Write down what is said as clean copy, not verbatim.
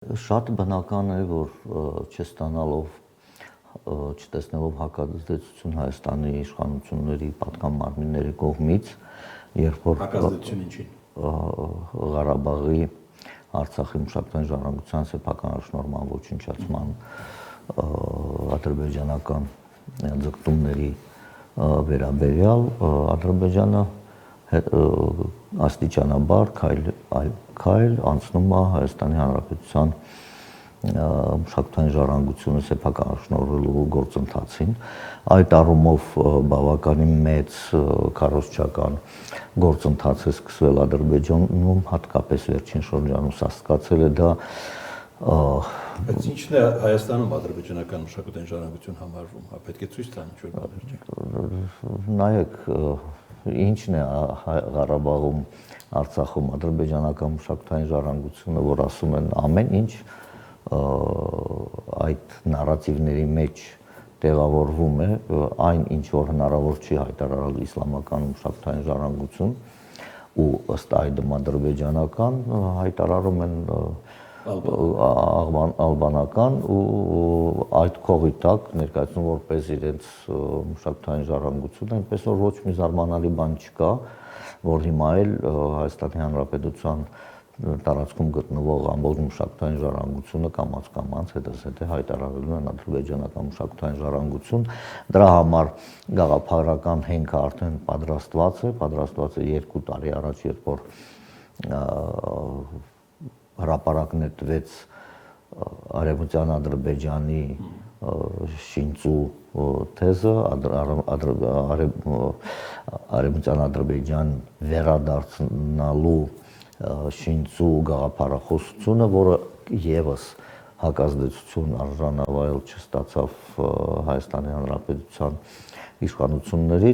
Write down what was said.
Շատ բնական է, որ չտեսնելով հակազդեցություն Հայաստանի իշխանությունների պատգամավորների կողմից, երբ որ հակազդեցություն ինչին Ղարաբաղի Արցախի մշակութային ժառանգության սեփականաշնորհման ոչնչացման ադրբեջանական ձգտումների վերաբերյալ Ադրբեջանը աստիճանաբար քայլ անցնում է Հայաստանի Հանրապետության մշակութային ժառանգությունը սեփականաշնորհելու գործընթացին, այդ առումով բավականին մեծ քարոզչական գործընթաց է սկսվել Ադրբեջանում, հատկապես վերջին շրջանում սա սկսել է դա Բայց ինչն է Հայաստանում ադրբեջանական մշակութային ժառանգություն համարվում, պետք է ցույց տան ինչ-որ բաներ։ Նայեք, ինչն է Ղարաբաղում, Արցախում ադրբեջանական մշակութային ժառանգությունը, որ ասում են ամեն ինչ այդ նարատիվների մեջ տեղավորվում է, այն ինչ որ հնարավոր չի հայտարարել իսլամական մշակութային ժառանգություն ու ըստ այդմ ադրբեջանական հայտարարում են ալբանական ու այդ քողի տակ ներկայացնում որպես իրենց մշակութային ժառանգություն, այնպես որ ոչ մի զարմանալի բան չկա, որ հիմա էլ Հայաստանի Հանրապետության տարածքում գտնվող ամբողջ մշակութային ժառանգությունը կամաց հետզհետե հայտարարելու են ադրբեջանական մշակութային ժառանգություն, դրա համար գաղափարական հենքը արդեն պատրաստված է 2 տարի առաջ, երբ որ հրապարակն տվեց Արևմտյան Ադրբեջանի շինծու թեզը, Արևմտյան Ադրբեջան վերադարձնալու շինծու գաղափարախոսությունը, որը եւս հակազդեցություն արժանավայել չստացավ Հայաստանի Հանրապետության իշխանություններից,